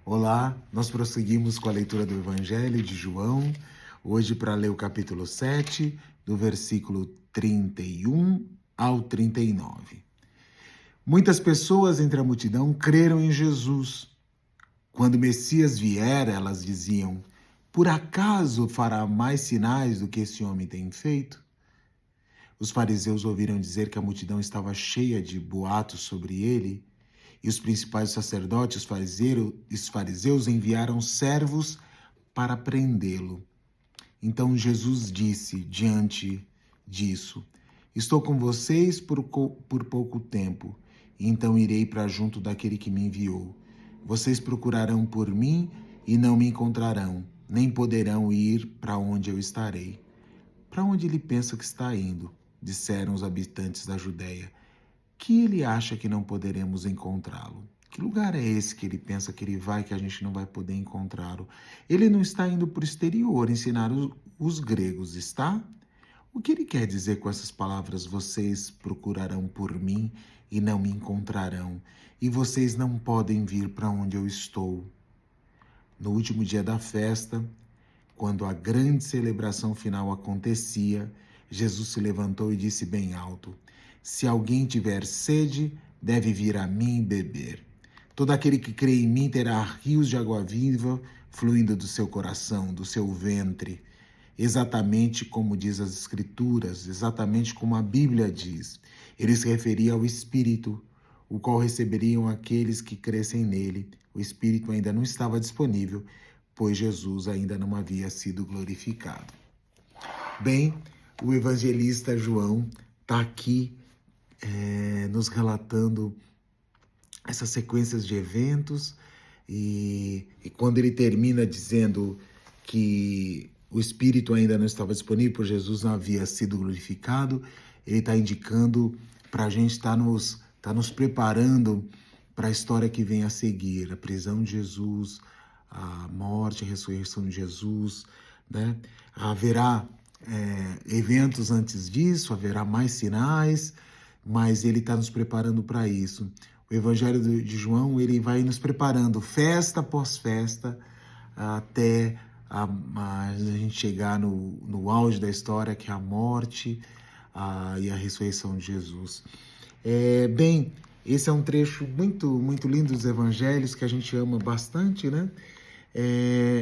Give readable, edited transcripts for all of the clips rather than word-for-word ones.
Olá, nós prosseguimos com a leitura do Evangelho de João, hoje para ler o capítulo 7, do versículo 31 ao 39. Muitas pessoas entre a multidão creram em Jesus. Quando o Messias vier, elas diziam: por acaso fará mais sinais do que esse homem tem feito? Os fariseus ouviram dizer que a multidão estava cheia de boatos sobre ele, e os principais sacerdotes, os fariseus, enviaram servos para prendê-lo. Então Jesus disse diante disso: estou com vocês por pouco tempo, e então irei para junto daquele que me enviou. Vocês procurarão por mim e não me encontrarão, nem poderão ir para onde eu estarei. Para onde ele pensa que está indo? Disseram os habitantes da Judéia. Que ele acha que não poderemos encontrá-lo? Que lugar é esse que ele pensa que ele vai, que a gente não vai poder encontrá-lo? Ele não está indo para o exterior ensinar os gregos, está? O que ele quer dizer com essas palavras? Vocês procurarão por mim e não me encontrarão, e vocês não podem vir para onde eu estou. No último dia da festa, quando a grande celebração final acontecia, Jesus se levantou e disse bem alto: se alguém tiver sede, deve vir a mim beber. Todo aquele que crê em mim terá rios de água viva fluindo do seu coração, do seu ventre. Exatamente como diz as Escrituras, exatamente como a Bíblia diz. Ele se referia ao Espírito, o qual receberiam aqueles que crescem nele. O Espírito ainda não estava disponível, pois Jesus ainda não havia sido glorificado. Bem, o evangelista João está aqui nos relatando essas sequências de eventos e quando ele termina dizendo que o Espírito ainda não estava disponível, por Jesus não havia sido glorificado, ele está indicando para a gente estar nos preparando para a história que vem a seguir, a prisão de Jesus, a morte, a ressurreição de Jesus, né? Haverá eventos antes disso, haverá mais sinais, mas ele está nos preparando para isso. O Evangelho de João, ele vai nos preparando festa após festa, até a gente chegar no auge da história, que é a morte e a ressurreição de Jesus. Bem, esse é um trecho muito, muito lindo dos Evangelhos, que a gente ama bastante, né?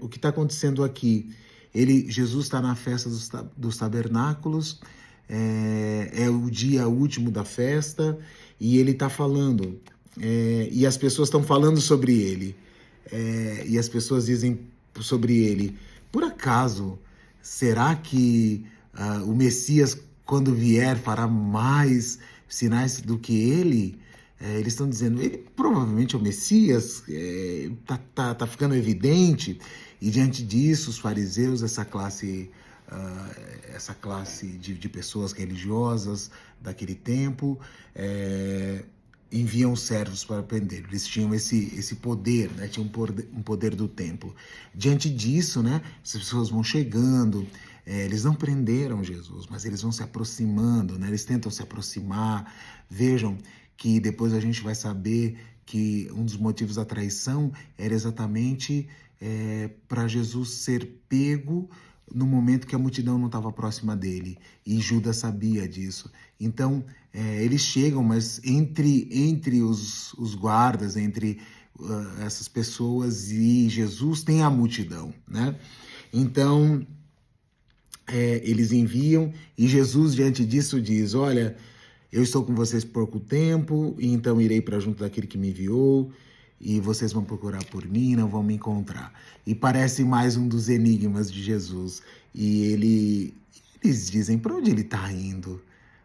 O que está acontecendo aqui? Jesus está na festa dos tabernáculos, é o dia último da festa, e ele está falando, e as pessoas estão falando sobre ele, e as pessoas dizem sobre ele: por acaso, será que o Messias, quando vier, fará mais sinais do que ele? Eles estão dizendo, ele provavelmente é o Messias, tá ficando evidente. E diante disso, os fariseus, essa classe de pessoas religiosas daquele tempo, enviam servos para prender. Eles tinham esse poder, né? Tinham um poder do templo. Diante disso, né, as pessoas vão chegando, eles não prenderam Jesus, mas eles vão se aproximando, né? Eles tentam se aproximar. Vejam que depois a gente vai saber que um dos motivos da traição era exatamente para Jesus ser pego no momento que a multidão não estava próxima dele, e Judas sabia disso. Então, eles chegam, mas entre os guardas, entre essas pessoas e Jesus, tem a multidão, né? Então, eles enviam, e Jesus, diante disso, diz: olha, eu estou com vocês por pouco tempo, e então irei para junto daquele que me enviou, e vocês vão procurar por mim, não vão me encontrar. E parece mais um dos enigmas de Jesus. E eles dizem: para onde ele está indo?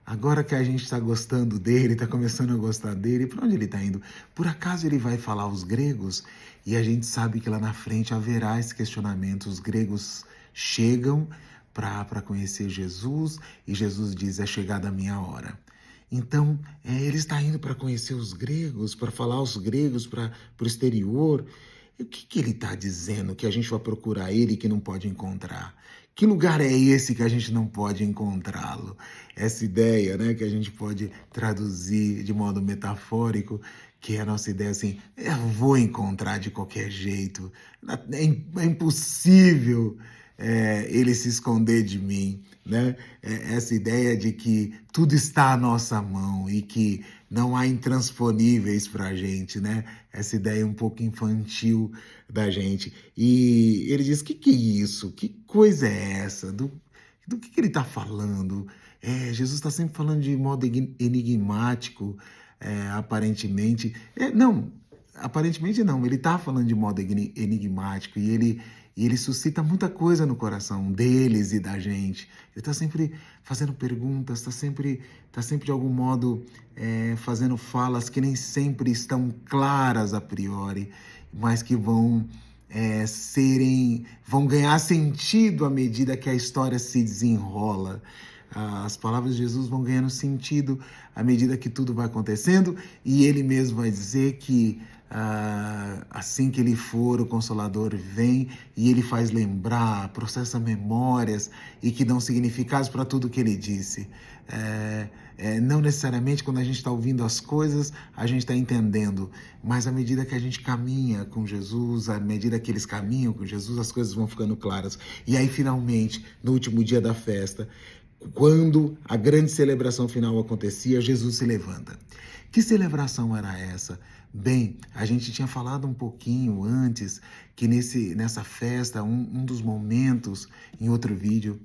Agora que a gente está gostando dele, está começando a gostar dele, para onde ele está indo? Por acaso ele vai falar aos gregos? E a gente sabe que lá na frente haverá esse questionamento. Os gregos chegam para conhecer Jesus, e Jesus diz: é chegada a minha hora. Então, ele está indo para conhecer os gregos, para falar aos gregos, para o exterior. E o que ele está dizendo? Que a gente vai procurar ele e que não pode encontrar? Que lugar é esse que a gente não pode encontrá-lo? Essa ideia, né, que a gente pode traduzir de modo metafórico, que é a nossa ideia assim, eu vou encontrar de qualquer jeito, é impossível ele se esconder de mim, né? Essa ideia de que tudo está à nossa mão e que não há intransponíveis para a gente, né? Essa ideia um pouco infantil da gente. E ele diz, que é isso? Que coisa é essa? Do que ele está falando? Jesus está sempre falando de modo enigmático, aparentemente. Não, aparentemente não, ele está falando de modo enigmático e ele suscita muita coisa no coração deles e da gente. Ele está sempre fazendo perguntas, tá sempre de algum modo fazendo falas que nem sempre estão claras a priori, mas que vão ganhar sentido à medida que a história se desenrola. As palavras de Jesus vão ganhando sentido à medida que tudo vai acontecendo, e ele mesmo vai dizer que assim que ele for, o Consolador vem e ele faz lembrar, processa memórias e que dão significados para tudo que ele disse. Não necessariamente quando a gente está ouvindo as coisas, a gente está entendendo, mas à medida que a gente caminha com Jesus, à medida que eles caminham com Jesus, as coisas vão ficando claras. E aí, finalmente, no último dia da festa, quando a grande celebração final acontecia, Jesus se levanta. Que celebração era essa? Bem, a gente tinha falado um pouquinho antes que nessa festa, um dos momentos, em outro vídeo,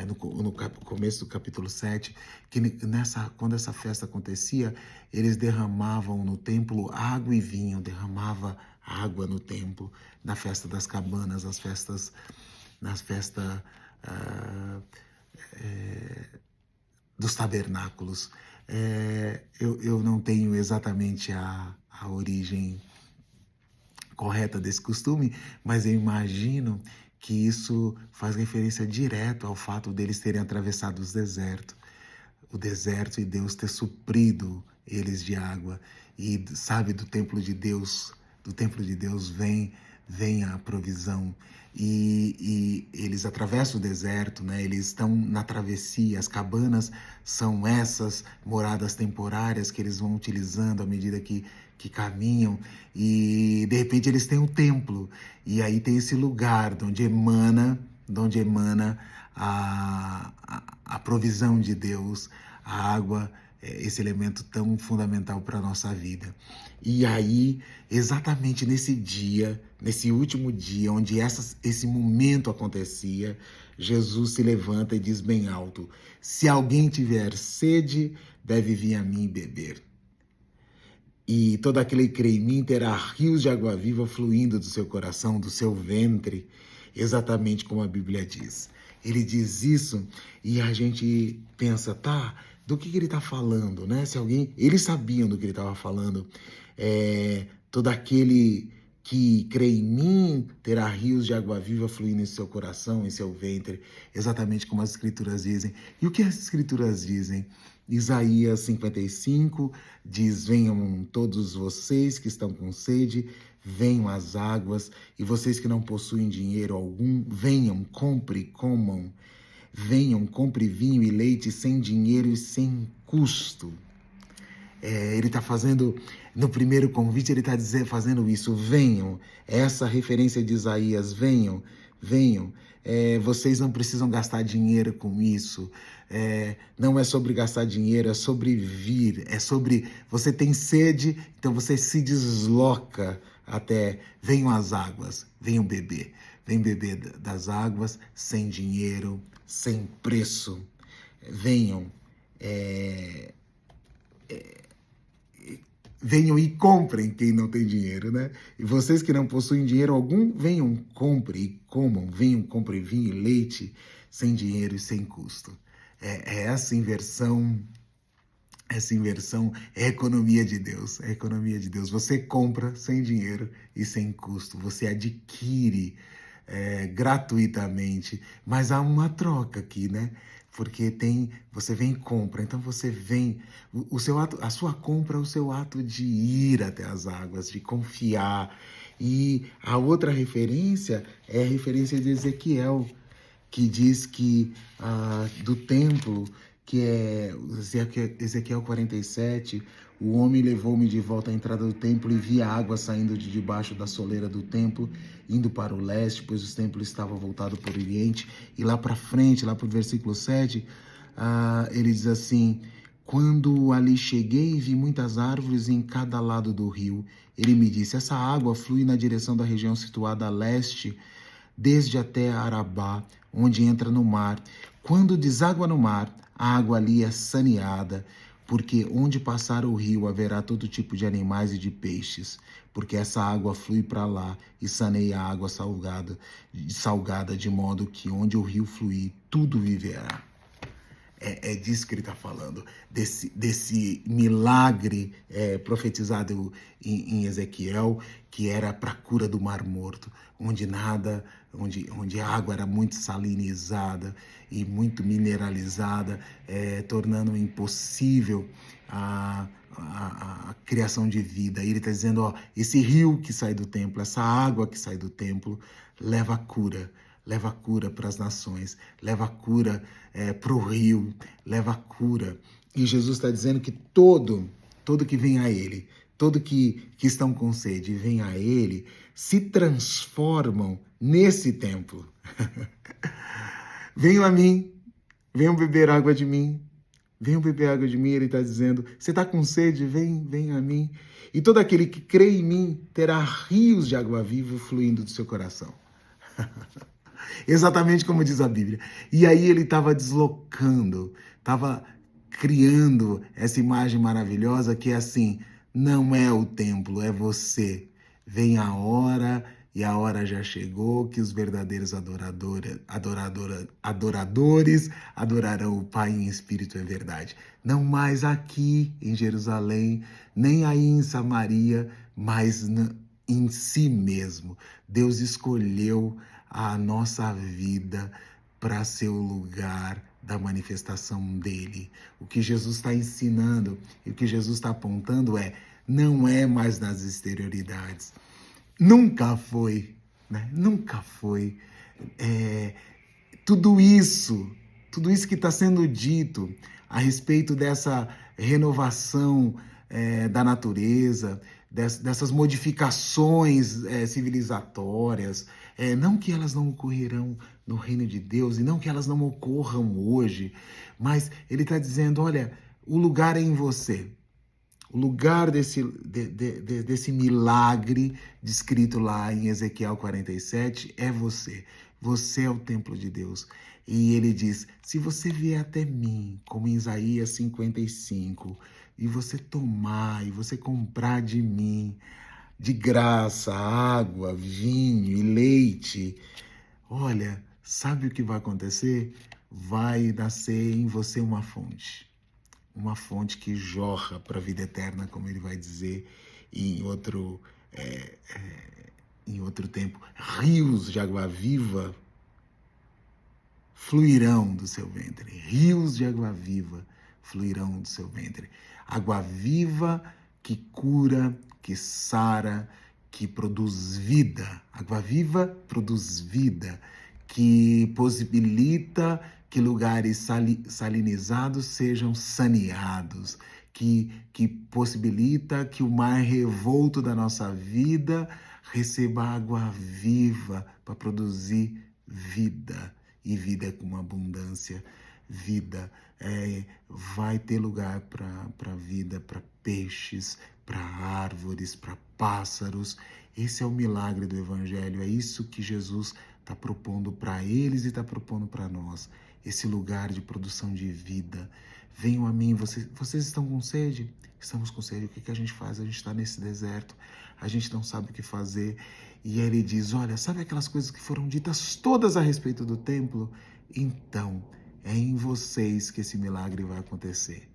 no começo do capítulo 7, que quando essa festa acontecia, eles derramavam no templo água e vinho, derramava água no templo, na festa das cabanas, nas festas dos tabernáculos. Eu não tenho exatamente a origem correta desse costume, mas eu imagino que isso faz referência direto ao fato deles terem atravessado o deserto e Deus ter suprido eles de água. E sabe, do templo de Deus vem a provisão. E eles atravessam o deserto, né? Eles estão na travessia. As cabanas são essas moradas temporárias que eles vão utilizando à medida que caminham, e de repente eles têm um templo, e aí tem esse lugar de onde emana a provisão de Deus, a água, esse elemento tão fundamental para a nossa vida. E aí, exatamente nesse dia, nesse último dia, onde esse momento acontecia, Jesus se levanta e diz bem alto: se alguém tiver sede, deve vir a mim beber. E todo aquele que crê em mim terá rios de água viva fluindo do seu coração, do seu ventre, exatamente como a Bíblia diz. Ele diz isso e a gente pensa, do que ele está falando, né? Eles sabiam do que ele estava falando. Todo aquele que crê em mim terá rios de água viva fluindo em seu coração, em seu ventre, exatamente como as Escrituras dizem. E o que as Escrituras dizem? Isaías 55 diz: venham todos vocês que estão com sede, venham às águas, e vocês que não possuem dinheiro algum, venham, compre, comam. Venham, compre vinho e leite sem dinheiro e sem custo. Ele está fazendo, no primeiro convite, ele está fazendo isso: venham, essa referência de Isaías, venham. Vocês não precisam gastar dinheiro com isso. Não é sobre gastar dinheiro, é sobre vir, é sobre você tem sede, então você se desloca até, venham às águas, venham beber. Vem beber das águas sem dinheiro, sem preço. Venham, venham e comprem quem não tem dinheiro, né? E vocês que não possuem dinheiro algum, venham, comprem e comam. Venham, comprem vinho e leite sem dinheiro e sem custo. Essa inversão é a economia de Deus. É a economia de Deus. Você compra sem dinheiro e sem custo. Você adquire gratuitamente. Mas há uma troca aqui, né? Porque você vem e compra, então você vem, a sua compra é o seu ato de ir até as águas, de confiar. E a outra referência é a referência de Ezequiel, que diz que do templo, que é Ezequiel 47, O homem levou-me de volta à entrada do templo e vi a água saindo de debaixo da soleira do templo, indo para o leste, pois o templo estava voltado para o oriente. E lá para frente, lá para o versículo 7, ele diz assim: quando ali cheguei, vi muitas árvores em cada lado do rio. Ele me disse: essa água flui na direção da região situada a leste, desde até Arabá, onde entra no mar. Quando deságua no mar, a água ali é saneada, porque onde passar o rio haverá todo tipo de animais e de peixes, porque essa água flui para lá e saneia a água salgada, de modo que onde o rio fluir, tudo viverá. É disso que ele está falando, desse milagre profetizado em Ezequiel, que era para a cura do Mar Morto, onde a água era muito salinizada e muito mineralizada, tornando impossível a criação de vida. E ele está dizendo, ó, esse rio que sai do templo, essa água que sai do templo, leva cura para as nações, leva cura para o rio, leva cura. E Jesus está dizendo que todo que vem a Ele, todo que estão com sede e vem a Ele, se transformam nesse templo. Venham a mim, venham beber água de mim, venham beber água de mim, ele está dizendo, você está com sede? Vem a mim. E todo aquele que crê em mim terá rios de água viva fluindo do seu coração. Exatamente como diz a Bíblia. E aí ele estava deslocando, estava criando essa imagem maravilhosa que é assim, não é o templo, é você. Vem a hora, e a hora já chegou, que os verdadeiros adoradores adorarão o Pai em espírito e verdade. Não mais aqui em Jerusalém, nem aí em Samaria, mas em si mesmo. Deus escolheu a nossa vida para ser o lugar da manifestação dele. O que Jesus está ensinando e o que Jesus está apontando não é mais nas exterioridades. Nunca foi, né? Nunca foi. Tudo isso que está sendo dito a respeito dessa renovação da natureza, dessas modificações civilizatórias, não que elas não ocorrerão no reino de Deus e não que elas não ocorram hoje, mas ele está dizendo, olha, o lugar é em você. O lugar desse milagre descrito lá em Ezequiel 47 é você. Você é o templo de Deus. E ele diz, se você vier até mim, como em Isaías 55, e você tomar, e você comprar de mim, de graça, água, vinho e leite, olha, sabe o que vai acontecer? Vai nascer em você uma fonte que jorra para a vida eterna, como ele vai dizer em outro tempo. Rios de água viva fluirão do seu ventre. Rios de água viva fluirão do seu ventre. Água viva que cura, que sara, que produz vida. Água viva produz vida, que possibilita que lugares salinizados sejam saneados, que possibilita que o mar revolto da nossa vida receba água viva para produzir vida, e vida com abundância. Vida vai ter lugar para vida, para peixes, para árvores, para pássaros. Esse é o milagre do Evangelho, é isso que Jesus está propondo para eles e está propondo para nós, esse lugar de produção de vida. Venham a mim, vocês estão com sede? Estamos com sede, o que a gente faz? A gente está nesse deserto, a gente não sabe o que fazer. E ele diz, olha, sabe aquelas coisas que foram ditas todas a respeito do templo? Então, é em vocês que esse milagre vai acontecer.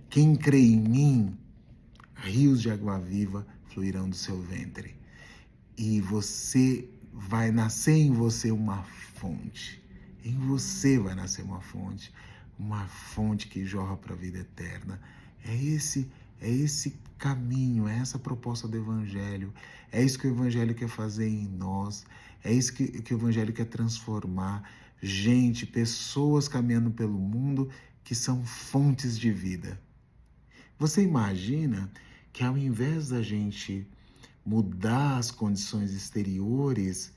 Quem crê em mim, rios de água viva fluirão do seu ventre. E vai nascer em você uma fonte. Em você vai nascer uma fonte que jorra para a vida eterna. É esse caminho, é essa proposta do Evangelho. É isso que o Evangelho quer fazer em nós. É isso que o Evangelho quer transformar. Gente, pessoas caminhando pelo mundo que são fontes de vida. Você imagina que ao invés da gente mudar as condições exteriores,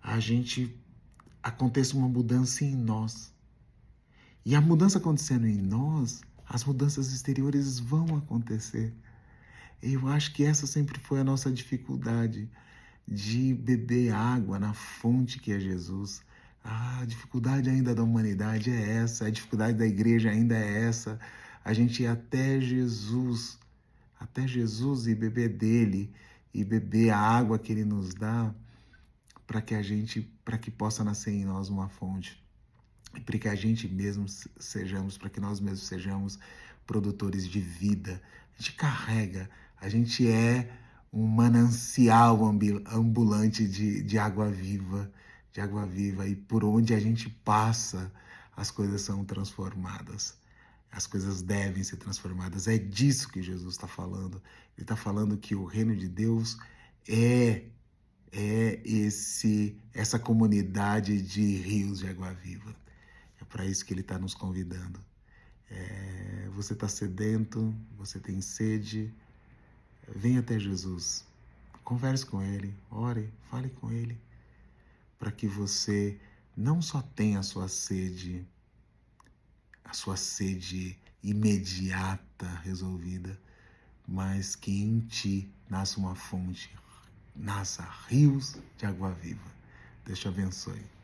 a gente aconteça uma mudança em nós. E a mudança acontecendo em nós, as mudanças exteriores vão acontecer. Eu acho que essa sempre foi a nossa dificuldade, de beber água na fonte que é Jesus. A dificuldade ainda da humanidade é essa, a dificuldade da igreja ainda é essa. A gente ir até Jesus e beber dele, e beber a água que ele nos dá, para que possa nascer em nós uma fonte. E para que a gente mesmo sejamos, para que nós mesmos sejamos produtores de vida. A gente carrega, a gente é um manancial ambulante de água viva, e por onde a gente passa, as coisas são transformadas. As coisas devem ser transformadas. É disso que Jesus está falando. Ele está falando que o reino de Deus é essa comunidade de rios de água viva. É para isso que ele está nos convidando. Você está sedento, você tem sede, venha até Jesus. Converse com ele, ore, fale com ele, para que você não só tenha a sua sede imediata resolvida, mas que em ti nasça uma fonte, nasça rios de água viva. Deus te abençoe.